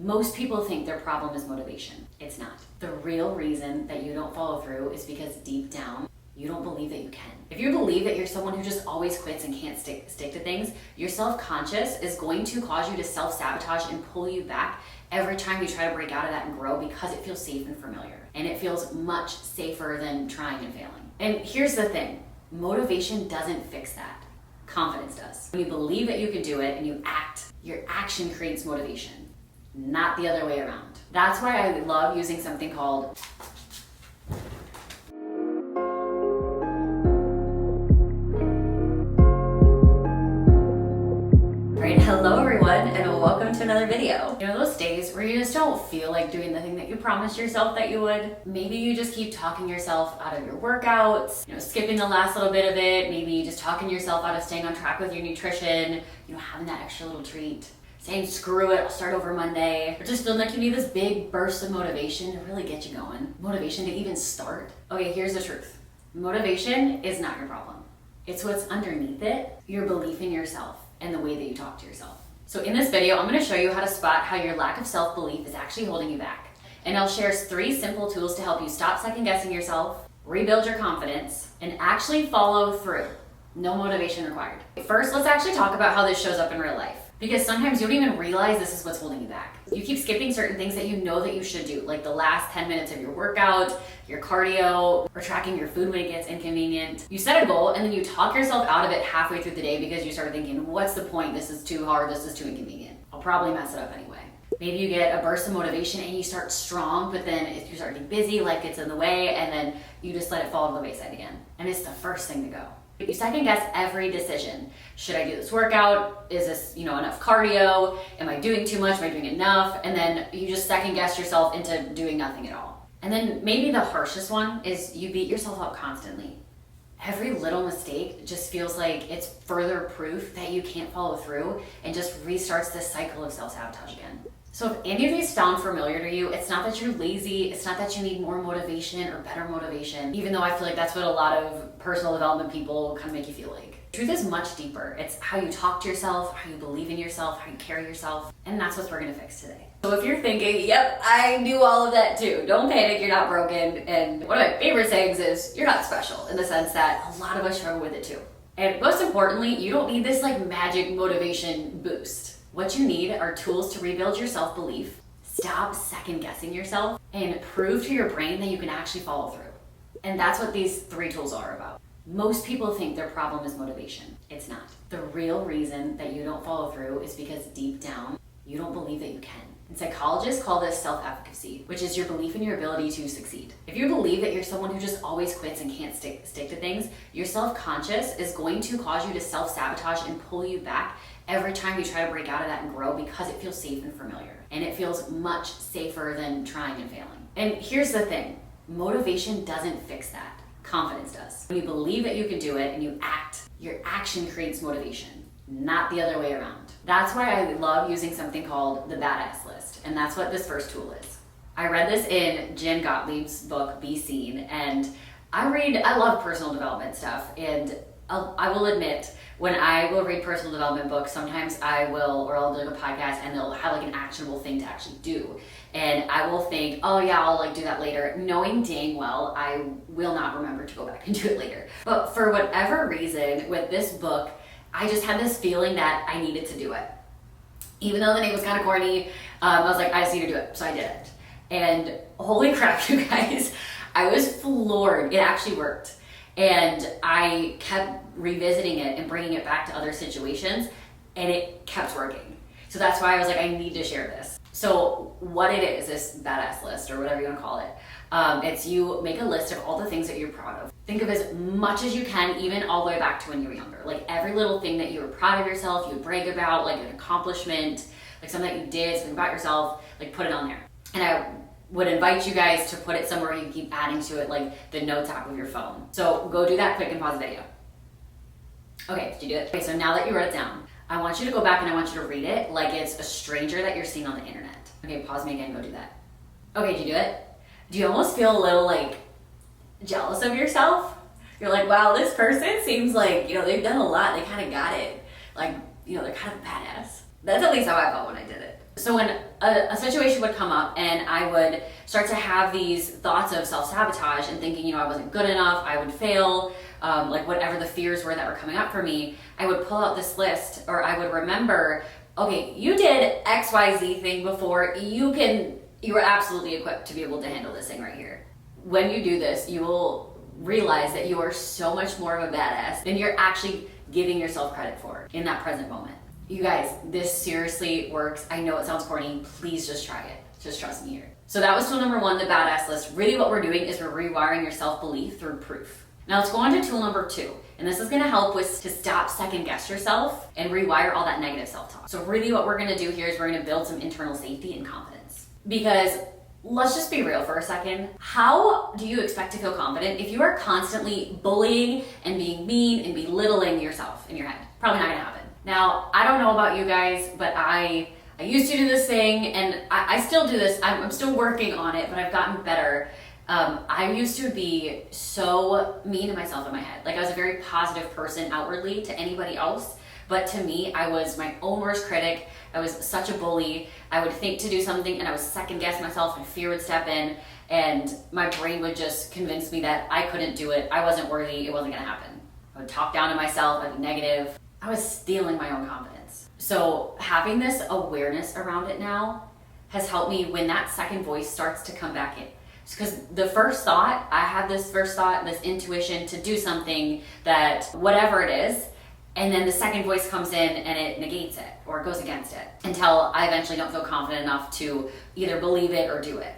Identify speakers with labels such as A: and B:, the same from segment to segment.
A: Most people think their problem is motivation. It's not. The real reason that you don't follow through is because deep down, you don't believe that you can. If you believe that you're someone who just always quits and can't stick to things, your self-conscious is going to cause you to self-sabotage and pull you back every time you try to break out of that and grow, because it feels safe and familiar. And it feels much safer than trying and failing. And here's the thing, motivation doesn't fix that. Confidence does. When you believe that you can do it and you act, your action creates motivation, not the other way around. That's why I love using something called hello everyone, and welcome to another video. You know those days where you just don't feel like doing the thing that you promised yourself that you would? Maybe you just keep talking yourself out of your workouts, skipping the last little bit of it. Maybe you just talking yourself out of staying on track with your nutrition, having that extra little treat. Saying screw it, I'll start over Monday. Or just feeling like you need this big burst of motivation to really get you going. Motivation to even start. Okay, here's the truth. Motivation is not your problem. It's what's underneath it, your belief in yourself and the way that you talk to yourself. So in this video, I'm gonna show you how to spot how your lack of self-belief is actually holding you back. And I'll share 3 simple tools to help you stop second-guessing yourself, rebuild your confidence, and actually follow through. No motivation required. First, let's actually talk about how this shows up in real life. Because sometimes you don't even realize this is what's holding you back. You keep skipping certain things that you know that you should do, like the last 10 minutes of your workout, your cardio, or tracking your food when it gets inconvenient. You set a goal and then you talk yourself out of it halfway through the day because you start thinking, what's the point? This is too hard, this is too inconvenient. I'll probably mess it up anyway. Maybe you get a burst of motivation and you start strong, but then if you start getting busy, life gets in the way, and then you just let it fall to the wayside again. And it's the first thing to go. You second guess every decision. Should I do this workout? Is this, enough cardio? Am I doing too much? Am I doing enough? And then you just second guess yourself into doing nothing at all. And then maybe the harshest one is you beat yourself up constantly. Every little mistake just feels like it's further proof that you can't follow through and just restarts this cycle of self-sabotage again. So if any of these sound familiar to you, it's not that you're lazy, it's not that you need more motivation or better motivation, even though I feel like that's what a lot of personal development people kind of make you feel like. Truth is much deeper. It's how you talk to yourself, how you believe in yourself, how you carry yourself, and that's what we're gonna fix today. So if you're thinking, yep, I do all of that too, don't panic, you're not broken. And one of my favorite sayings is, you're not special, in the sense that a lot of us struggle with it too. And most importantly, you don't need this magic motivation boost. What you need are tools to rebuild your self-belief, stop second-guessing yourself, and prove to your brain that you can actually follow through. And that's what these 3 tools are about. Most people think their problem is motivation. It's not. The real reason that you don't follow through is because deep down, you don't believe that you can. And psychologists call this self-efficacy, which is your belief in your ability to succeed. If you believe that you're someone who just always quits and can't stick to things, your self-conscious is going to cause you to self-sabotage and pull you back every time you try to break out of that and grow, because it feels safe and familiar. And it feels much safer than trying and failing. And here's the thing, motivation doesn't fix that. Confidence does. When you believe that you can do it and you act, your action creates motivation, not the other way around. That's why I love using something called the badass list. And that's what this first tool is. I read this in Jen Gottlieb's book, Be Seen. And I love personal development stuff. And I will admit, when I will read personal development books, sometimes I'll do a podcast and they'll have an actionable thing to actually do. And I will think, oh yeah, I'll do that later, knowing dang well I will not remember to go back and do it later. But for whatever reason, with this book, I just had this feeling that I needed to do it. Even though the name was kind of corny, I was like, I just need to do it. So I did it. And holy crap, you guys, I was floored. It actually worked. And I kept revisiting it and bringing it back to other situations, and it kept working. So that's why I was like, I need to share this. So what it is, this badass list, or whatever you want to call it, it's you make a list of all the things that you're proud of. Think of as much as you can, even all the way back to when you were younger. Every little thing that you were proud of yourself, you would brag about, an accomplishment, something that you did, something about yourself, put it on there. And I would invite you guys to put it somewhere you can keep adding to it, the notes app of your phone. So go do that quick and pause the video. Okay, did you do it? Okay, so now that you wrote it down, I want you to go back and I want you to read it like it's a stranger that you're seeing on the internet. Okay, pause me again, go do that. Okay, did you do it? Do you almost feel a little jealous of yourself? You're like, wow, this person seems like, they've done a lot, they kind of got it. They're kind of badass. That's at least how I felt when I did it. So when a situation would come up and I would start to have these thoughts of self-sabotage and thinking, I wasn't good enough, I would fail, like whatever the fears were that were coming up for me, I would pull out this list, or I would remember, okay, you did XYZ thing before, you are absolutely equipped to be able to handle this thing right here. When you do this, you will realize that you are so much more of a badass than you're actually giving yourself credit for in that present moment. You guys, this seriously works. I know it sounds corny. Please just try it. Just trust me here. So that was tool number 1, the badass list. Really what we're doing is we're rewiring your self-belief through proof. Now let's go on to tool number 2. And this is gonna help to stop second guess yourself and rewire all that negative self-talk. So really what we're gonna do here is we're gonna build some internal safety and confidence. Because let's just be real for a second. How do you expect to feel confident if you are constantly bullying and being mean and belittling yourself in your head? Probably not gonna happen. Now, I don't know about you guys, but I used to do this thing, and I still do this. I'm still working on it, but I've gotten better. I used to be so mean to myself in my head. Like, I was a very positive person outwardly to anybody else, but to me, I was my own worst critic. I was such a bully. I would think to do something, and I would second guess myself, and fear would step in, and my brain would just convince me that I couldn't do it, I wasn't worthy, it wasn't gonna happen. I would talk down to myself, I'd be negative. I was stealing my own confidence. So having this awareness around it now has helped me when that second voice starts to come back in. Because the first thought, I had this first thought, this intuition to do something that whatever it is, and then the second voice comes in and it negates it or goes against it until I eventually don't feel confident enough to either believe it or do it.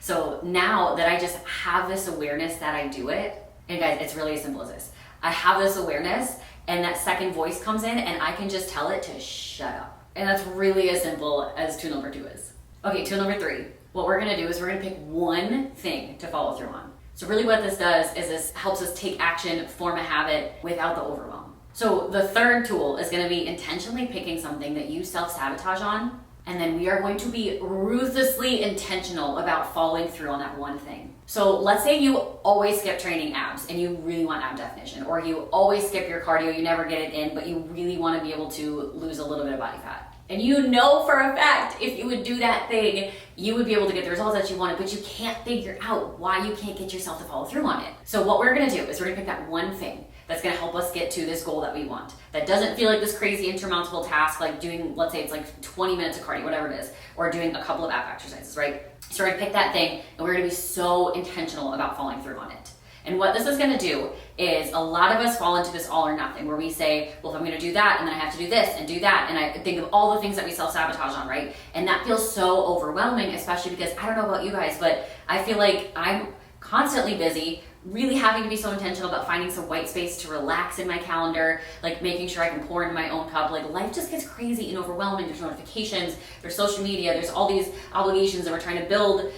A: So now that I just have this awareness that I do it, and guys, it's really as simple as this. I have this awareness, and that second voice comes in and I can just tell it to shut up. And that's really as simple as tool number 2 is. Okay, tool number 3. What we're gonna do is we're gonna pick one thing to follow through on. So really what this does is this helps us take action, form a habit without the overwhelm. So the third tool is gonna be intentionally picking something that you self-sabotage on, and then we are going to be ruthlessly intentional about following through on that one thing. So let's say you always skip training abs and you really want ab definition, or you always skip your cardio, you never get it in, but you really want to be able to lose a little bit of body fat. And you know for a fact if you would do that thing, you would be able to get the results that you wanted, but you can't figure out why you can't get yourself to follow through on it. So what we're gonna do is we're gonna pick that one thing that's gonna help us get to this goal that we want. That doesn't feel like this crazy insurmountable task, like doing, let's say it's like 20 minutes of cardio, whatever it is, or doing a couple of ab exercises, right? So we're gonna pick that thing and we're gonna be so intentional about following through on it. And what this is gonna do is a lot of us fall into this all or nothing where we say, well, if I'm gonna do that and then I have to do this and do that, and I think of all the things that we self-sabotage on, right? And that feels so overwhelming, especially because I don't know about you guys, but I feel like I'm constantly busy, really having to be so intentional about finding some white space to relax in my calendar, like making sure I can pour into my own cup. Like life just gets crazy and overwhelming. There's notifications, there's social media, there's all these obligations that we're trying to build,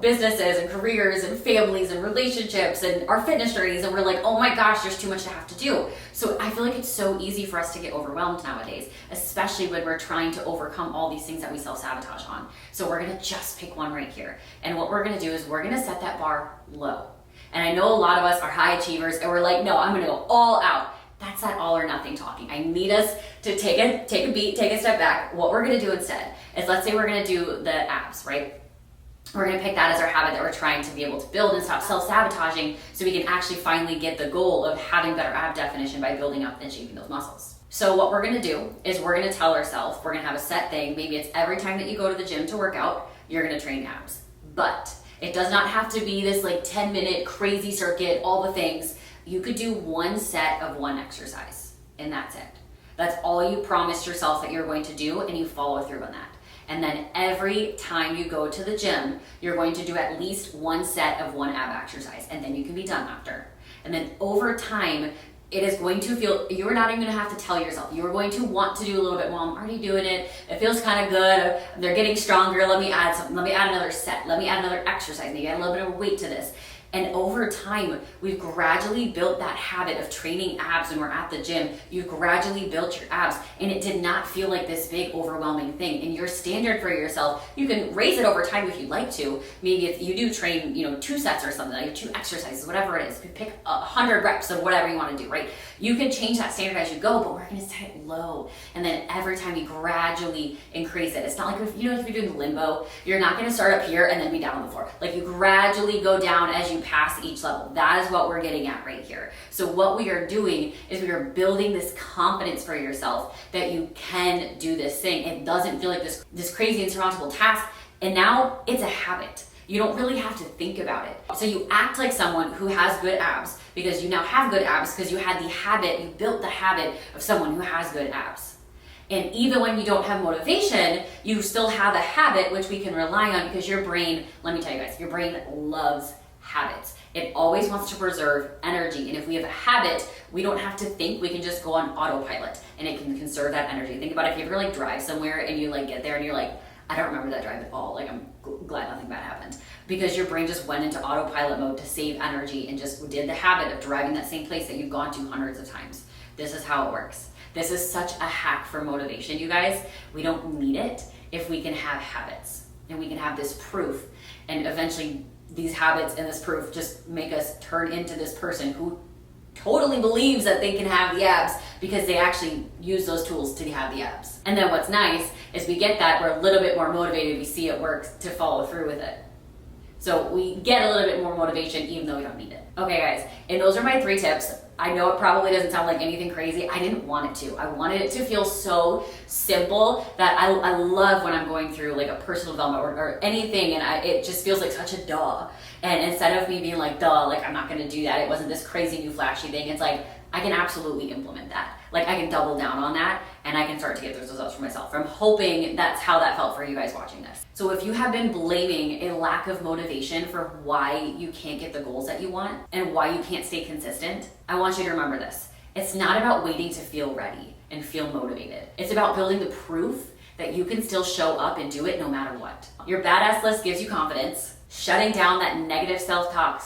A: businesses and careers and families and relationships and our fitness journeys. And we're like, oh my gosh, there's too much to have to do. So I feel like it's so easy for us to get overwhelmed nowadays, especially when we're trying to overcome all these things that we self-sabotage on. So we're gonna just pick one right here. And what we're gonna do is we're gonna set that bar low. And I know a lot of us are high achievers and we're like, no, I'm gonna go all out. That's that all or nothing talking. I need us to take a beat, take a step back. What we're gonna do instead is, let's say we're gonna do the abs, right? We're gonna pick that as our habit that we're trying to be able to build and stop self-sabotaging so we can actually finally get the goal of having better ab definition by building up and shaping those muscles. So what we're gonna do is we're gonna tell ourselves, we're gonna have a set thing. Maybe it's every time that you go to the gym to work out, you're gonna train abs. But it does not have to be this like 10-minute crazy circuit, all the things. You could do one set of one exercise and that's it. That's all you promised yourself that you're going to do, and you follow through on that. And then every time you go to the gym, you're going to do at least one set of one ab exercise, and then you can be done after. And then over time, it is going to feel, you're not even gonna have to tell yourself, you're going to want to do a little bit more. I'm already doing it, it feels kind of good, they're getting stronger, let me add something, let me add another set, let me add another exercise, maybe add a little bit of weight to this. And over time, we've gradually built that habit of training abs when we're at the gym. You've gradually built your abs, and it did not feel like this big, overwhelming thing. And your standard for yourself, you can raise it over time if you'd like to. Maybe if you do train, 2 sets or something, like 2 exercises, whatever it is. You pick 100 reps of whatever you want to do, right? You can change that standard as you go, but we're going to set it low. And then every time you gradually increase it. It's not like if you're doing limbo, you're not going to start up here and then be down on the floor. Like, you gradually go down as you pass each level. That is what we're getting at right here. So what we are doing is we are building this confidence for yourself that you can do this thing. It doesn't feel like this crazy insurmountable task. And now it's a habit. You don't really have to think about it. So you act like someone who has good abs because you now have good abs because you had the habit, you built the habit of someone who has good abs. And even when you don't have motivation, you still have a habit which we can rely on because your brain, let me tell you guys, your brain loves habits. It always wants to preserve energy. And if we have a habit, we don't have to think, we can just go on autopilot and it can conserve that energy. Think about if you ever drive somewhere and you get there and you're like, I don't remember that drive at all. I'm glad nothing bad happened. Because your brain just went into autopilot mode to save energy and just did the habit of driving that same place that you've gone to hundreds of times. This is how it works. This is such a hack for motivation, you guys. We don't need it if we can have habits and we can have this proof, and eventually these habits and this proof just make us turn into this person who totally believes that they can have the abs because they actually use those tools to have the abs. And then what's nice is we get that, we're a little bit more motivated, we see it works to follow through with it. So we get a little bit more motivation even though we don't need it. Okay guys, and those are my 3 tips. I know it probably doesn't sound like anything crazy. I didn't want it to. I wanted it to feel so simple that I love when I'm going through a personal development or anything, and it just feels like such a duh. And instead of me being like, duh, I'm not gonna do that, it wasn't this crazy new flashy thing, it's like, I can absolutely implement that. I can double down on that and I can start to get those results for myself. I'm hoping that's how that felt for you guys watching this. So if you have been blaming a lack of motivation for why you can't get the goals that you want and why you can't stay consistent, I want you to remember this. It's not about waiting to feel ready and feel motivated. It's about building the proof that you can still show up and do it no matter what. Your badass list gives you confidence. Shutting down that negative self-talk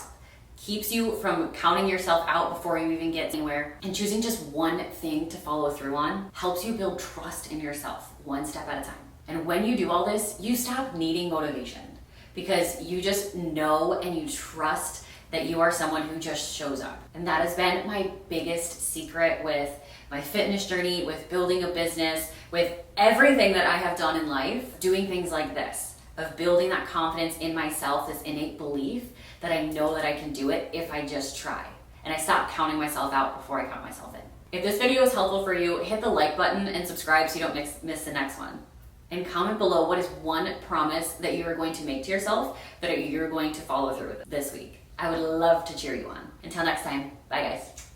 A: keeps you from counting yourself out before you even get anywhere. And choosing just one thing to follow through on helps you build trust in yourself one step at a time. And when you do all this, you stop needing motivation because you just know and you trust that you are someone who just shows up. And that has been my biggest secret with my fitness journey, with building a business, with everything that I have done in life, doing things like this, of building that confidence in myself, this innate belief that I know that I can do it if I just try. And I stop counting myself out before I count myself in. If this video is helpful for you, hit the like button and subscribe so you don't miss the next one. And comment below what is one promise that you are going to make to yourself that you're going to follow through with this week. I would love to cheer you on. Until next time, bye guys.